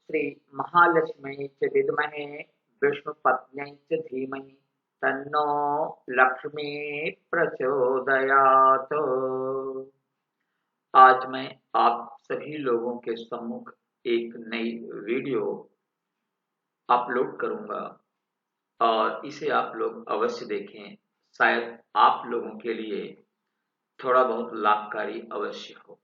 श्री महालक्ष्मी च विद्महे विष्णुपत्न्यै च धीमहि तन्नो लक्ष्मी प्रचोदयात्। आज मैं आप सभी लोगों के सम्मुख एक नई वीडियो अपलोड करूंगा और इसे आप लोग अवश्य देखें। शायद आप लोगों के लिए थोड़ा बहुत लाभकारी अवश्य हो।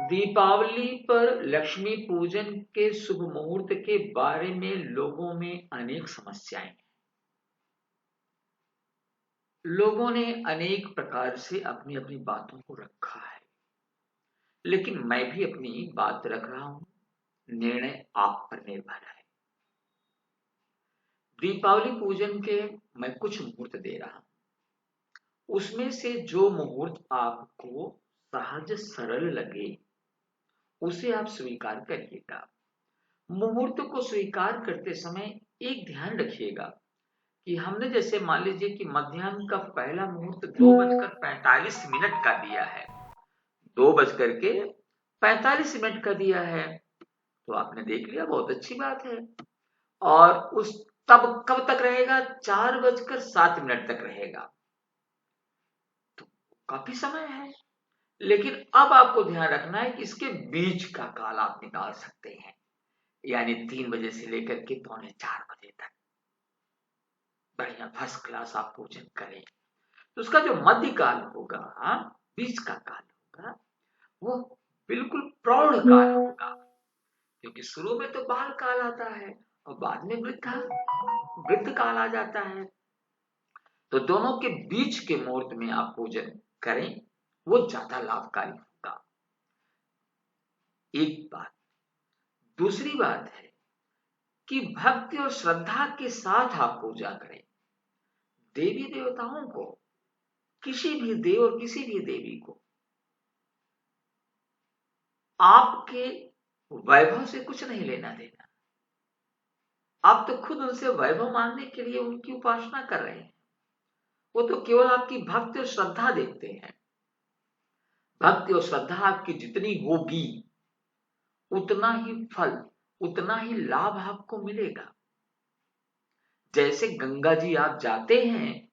दीपावली पर लक्ष्मी पूजन के शुभ मुहूर्त के बारे में लोगों में अनेक समस्याएं हैं। लोगों ने अनेक प्रकार से अपनी अपनी बातों को रखा है, लेकिन मैं भी अपनी बात रख रहा हूं। निर्णय आप पर निर्भर है। दीपावली पूजन के मैं कुछ मुहूर्त दे रहा हूं, उसमें से जो मुहूर्त आपको सहज सरल लगे उसे आप स्वीकार करिएगा। मुहूर्त को स्वीकार करते समय एक ध्यान रखिएगा कि हमने जैसे मान लीजिए कि मध्याह्न का पहला मुहूर्त 2:45 का दिया है, 2:45 का दिया है, तो आपने देख लिया, बहुत अच्छी बात है। और उस तब कब तक रहेगा? 4:07 तक रहेगा, तो काफी समय है। लेकिन अब आपको ध्यान रखना है कि इसके बीच का काल आप निकाल सकते हैं, यानी 3 बजे से लेकर के 3:45 तक बढ़िया फर्स्ट क्लास आप पूजन करें। तो उसका जो मध्य काल होगा, बीच का काल होगा, वो बिल्कुल प्रौढ़ काल होगा, क्योंकि शुरू में तो बाल काल आता है और बाद में वृद्ध काल आ जाता है। तो दोनों के बीच के मुहूर्त में आप पूजन करें, वो ज्यादा लाभकारी होगा। एक बात। दूसरी बात है कि भक्ति और श्रद्धा के साथ आप पूजा करें। देवी देवताओं को, किसी भी देव और किसी भी देवी को आपके वैभव से कुछ नहीं लेना देना। आप तो खुद उनसे वैभव मांगने के लिए उनकी उपासना कर रहे हैं। वो तो केवल आपकी भक्ति और श्रद्धा देखते हैं। भक्ति और श्रद्धा आपकी जितनी होगी उतना ही फल, उतना ही लाभ आपको मिलेगा। जैसे गंगा जी आप जाते हैं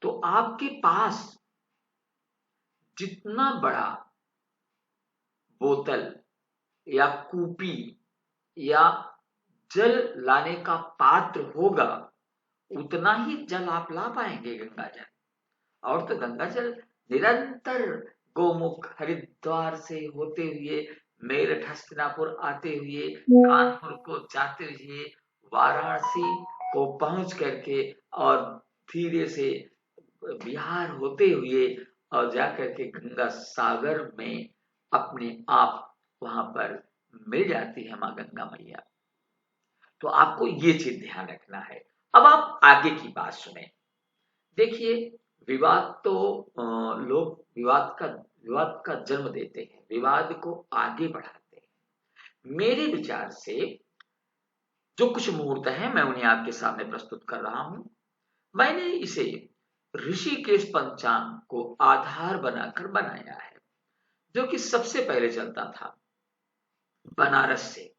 तो आपके पास जितना बड़ा बोतल या कूपी या जल लाने का पात्र होगा, उतना ही जल आप ला पाएंगे गंगा जल। और तो गंगा जल निरंतर गोमुख हरिद्वार से होते हुए, मेरठ हस्तिनापुर आते हुए, कानपुर को जाते हुए, वाराणसी को पहुंच करके और धीरे से बिहार होते हुए और जाकर के गंगा सागर में अपने आप वहां पर मिल जाती है मां गंगा मैया। तो आपको ये चीज ध्यान रखना है। अब आप आगे की बात सुने। देखिए, विवाद तो लोग विवाद का जन्म देते हैं, विवाद को आगे बढ़ाते हैं। मेरे विचार से जो कुछ मुहूर्त हैं मैं उन्हें आपके सामने प्रस्तुत कर रहा हूं। मैंने इसे ऋषिकेश पंचांग को आधार बनाकर बनाया है, जो कि सबसे पहले चलता था बनारस से।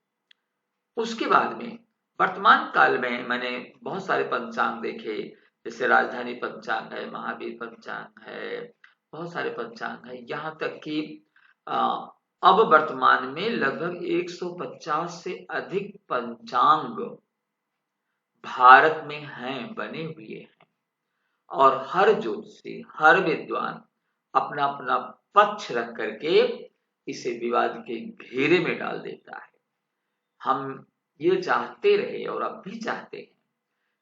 उसके बाद में वर्तमान काल में मैंने बहुत सारे पंचांग देखे, जैसे राजधानी पंचांग है, महावीर पंचांग है, बहुत सारे पंचांग है। यहाँ तक कि अब वर्तमान में लगभग 150 से अधिक पंचांग भारत में हैं, बने हुए हैं। और हर ज्योतिषी, हर विद्वान अपना अपना पक्ष रख करके इसे विवाद के घेरे में डाल देता है। हम ये चाहते रहे और अब भी चाहते हैं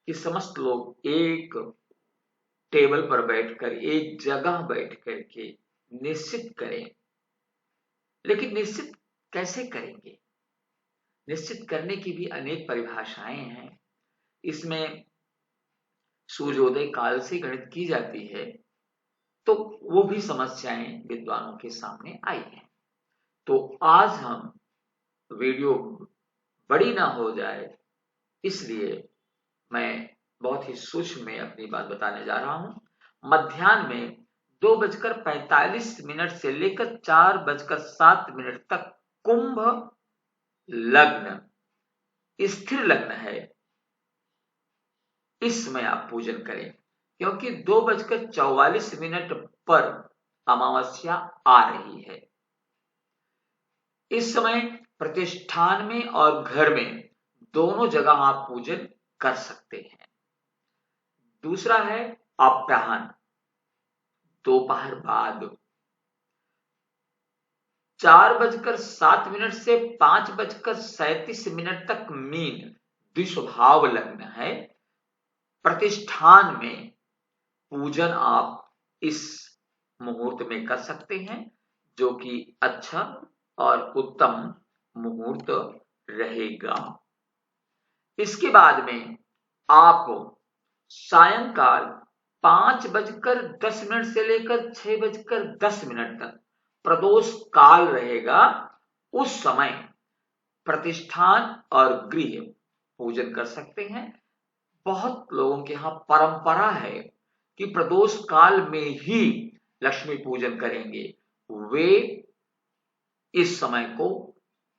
कि समस्त लोग एक टेबल पर बैठकर, एक जगह बैठ करके निश्चित करें। लेकिन निश्चित कैसे करेंगे? निश्चित करने की भी अनेक परिभाषाएं हैं। इसमें सूर्योदय काल से गणित की जाती है, तो वो भी समस्याएं विद्वानों के सामने आई हैं। तो आज हम वीडियो बड़ी ना हो जाए, इसलिए मैं बहुत ही सूक्ष्म में अपनी बात बताने जा रहा हूं। मध्याह्न में 2:45 से लेकर 4:07 तक कुंभ लग्न स्थिर लग्न है, इस समय आप पूजन करें, क्योंकि 2:44 पर अमावस्या आ रही है। इस समय प्रतिष्ठान में और घर में दोनों जगह आप पूजन कर सकते हैं। दूसरा है अपराह्न, दोपहर बाद 4:07 से 5:37 तक मीन द्विस्वभाव लग्न है। प्रतिष्ठान में पूजन आप इस मुहूर्त में कर सकते हैं, जो कि अच्छा और उत्तम मुहूर्त रहेगा। इसके बाद में आप सायंकाल 5:10 से लेकर 6:10 तक प्रदोष काल रहेगा। उस समय प्रतिष्ठान और गृह पूजन कर सकते हैं। बहुत लोगों के यहाँ परंपरा है कि प्रदोष काल में ही लक्ष्मी पूजन करेंगे। वे इस समय को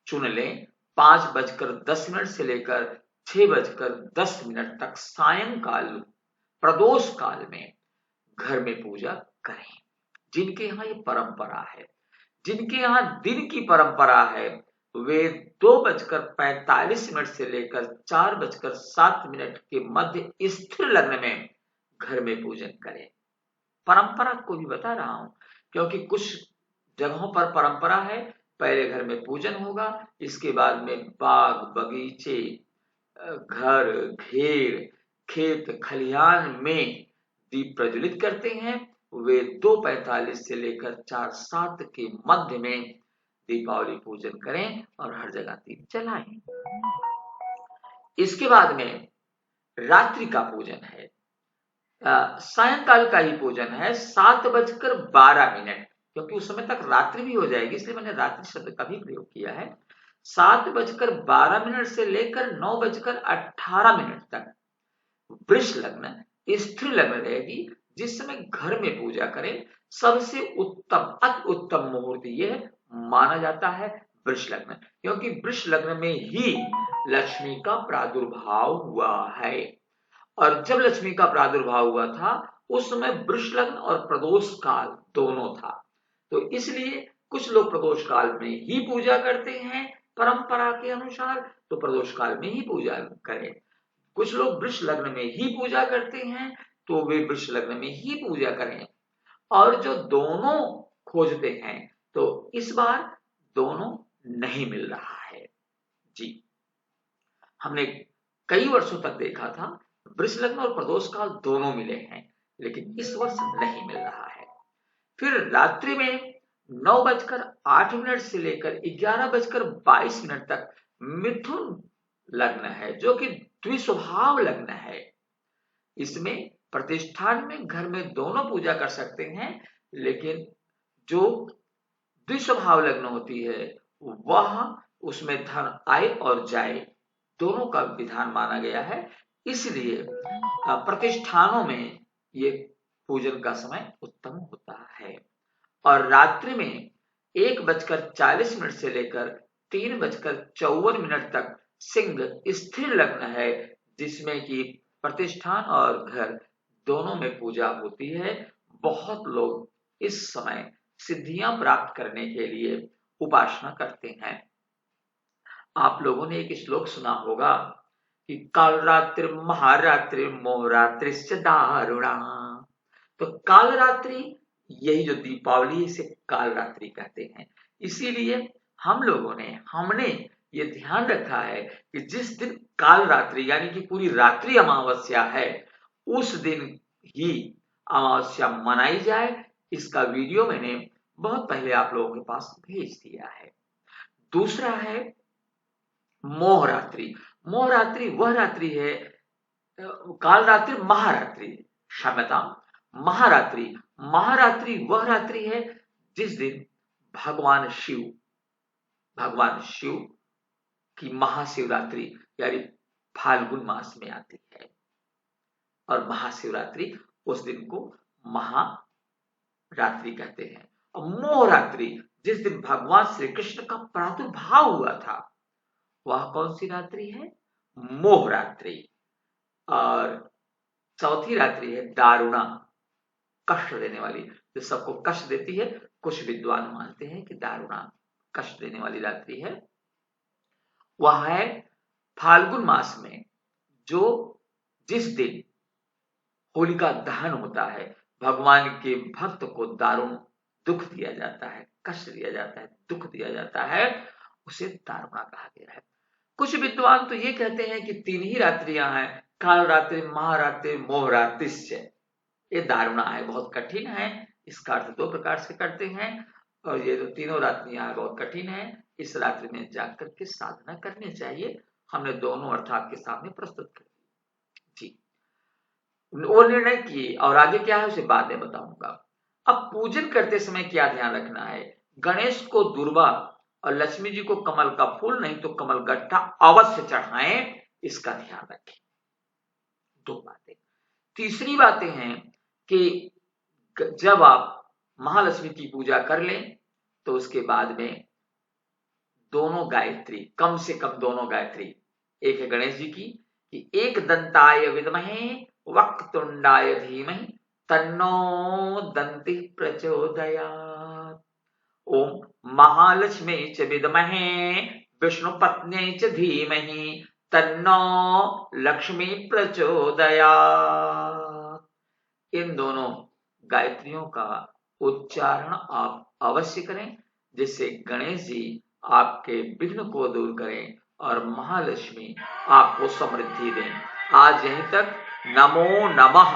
चुन लें, 5:10 से लेकर 6:10 तक सायंकाल प्रदोष काल में घर में पूजा करें। जिनके यहाँ ये परंपरा है, जिनके यहाँ दिन की परंपरा है, वे 2:45 से लेकर 4:07 के मध्य स्थिर लग्न में घर में पूजन करें। परंपरा को भी बता रहा हूं, क्योंकि कुछ जगहों पर परंपरा है पहले घर में पूजन होगा, इसके बाद में बाग बगीचे, घर घेर, खेत खलिहान में दीप प्रज्वलित करते हैं। वे 2:45 से लेकर 4:07 के मध्य में दीपावली पूजन करें और हर जगह दीप जलाएं। इसके बाद में रात्रि का पूजन है, सायंकाल का ही पूजन है, 7:12, क्योंकि उस समय तक रात्रि भी हो जाएगी, इसलिए मैंने रात्रि शब्द का भी प्रयोग किया है। 7:12 से लेकर 9:18 तक वृष लग्न स्थिर लग्न रहेगी, जिस समय घर में पूजा करें। सबसे उत्तम अति उत्तम मुहूर्त यह माना जाता है वृष लग्न, क्योंकि वृष लग्न में ही लक्ष्मी का प्रादुर्भाव हुआ है। और जब लक्ष्मी का प्रादुर्भाव हुआ था उस समय वृष लग्न और प्रदोष काल दोनों था। तो इसलिए कुछ लोग प्रदोष काल में ही पूजा करते हैं परंपरा के अनुसार, तो प्रदोष काल में ही पूजा करें। कुछ लोग वृष लग्न में ही पूजा करते हैं, तो वे वृष लग्न में ही पूजा करें। और जो दोनों खोजते हैं, तो इस बार दोनों नहीं मिल रहा है जी। हमने कई वर्षों तक देखा था वृष लग्न और प्रदोष काल दोनों मिले हैं, लेकिन इस वर्ष नहीं मिल रहा है। फिर रात्रि में 9:08 से लेकर 11:22 तक मिथुन लग्न है, जो कि द्विस्वभाव लग्न है। इसमें प्रतिष्ठान में घर में दोनों पूजा कर सकते हैं, लेकिन जो द्विस्वभाव लग्न होती है वह उसमें धन आए और जाए दोनों का विधान माना गया है। इसलिए प्रतिष्ठानों में ये पूजन का समय उत्तम होता है। और रात्रि में 1:40 से लेकर 3:54 तक सिंह स्थिर लग्न है, जिसमें कि प्रतिष्ठान और घर दोनों में पूजा होती है। बहुत लोग इस समय सिद्धियां प्राप्त करने के लिए उपासना करते हैं। आप लोगों ने एक श्लोक सुना होगा कि काल रात्रि महारात्रि मोहरात्रिश्च दारुणा। तो काल रात्रि, यही जो दीपावली, इसे काल रात्रि कहते हैं। इसीलिए हमने ये ध्यान रखा है कि जिस दिन काल रात्रि यानी कि पूरी रात्रि अमावस्या है, उस दिन ही अमावस्या मनाई जाए। इसका वीडियो मैंने बहुत पहले आप लोगों के पास भेज दिया है। दूसरा है मोहरात्रि। मोहरात्रि वह रात्रि है, काल रात्रि महारात्रि, क्षम्यता, महारात्रि। महारात्रि वह रात्रि है जिस दिन भगवान शिव की महाशिवरात्रि यानी फाल्गुन मास में आती है, और महाशिवरात्रि उस दिन को महारात्रि कहते हैं। और मोहरात्रि जिस दिन भगवान श्री कृष्ण का प्रादुर्भाव हुआ था, वह कौन सी रात्रि है? मोह रात्रि। और चौथी रात्रि है दारुणा, कष्ट देने वाली, जो सबको कष्ट देती है। कुछ विद्वान मानते हैं कि दारुणा कष्ट देने वाली रात्रि है। वह है फाल्गुन मास में जो जिस दिन होलिका दहन होता है, भगवान के भक्त को दारुण दुख दिया जाता है, कष्ट दिया जाता है, दुख दिया जाता है, उसे दारुणा कहा गया है। कुछ विद्वान तो ये कहते हैं कि 3 ही रात्रियां हैं, काल रात्रि, महारात्रि, मोह रात्रिश्च। ये दारुणा है, बहुत कठिन है। इसका अर्थ 2 प्रकार से करते हैं, और ये जो तीनों रात्रियां बहुत कठिन है, इस रात्रि में जाकर के साधना करनी चाहिए। हमने दोनों अर्थ आपके सामने प्रस्तुत कर दिए जी। वो निर्णय की, और आगे क्या है उसे बाद में बताऊंगा। अब पूजन करते समय क्या ध्यान रखना है? गणेश को दूर्वा और लक्ष्मी जी को कमल का फूल, नहीं तो कमल गट्टा अवश्य चढ़ाएं, इसका ध्यान रखें। 2 बातें। तीसरी बातें हैं कि जब आप महालक्ष्मी की पूजा कर लें तो उसके बाद में दोनों गायत्री, कम से कम दोनों गायत्री, एक है गणेश जी की कि एक दंताय विद्महे वक्रतुंडाय धीमहि तन्नो दंति प्रचोदयात्। ओम महालक्ष्मी च विद्महे विष्णु पत्न्यै च धीमहि तन्नो लक्ष्मी प्रचोदयात्। इन दोनों गायत्रियों का उच्चारण आप अवश्य करें, जिससे गणेश जी आपके विघ्न को दूर करें और महालक्ष्मी आपको समृद्धि दें। आज यहीं तक। नमो नमः।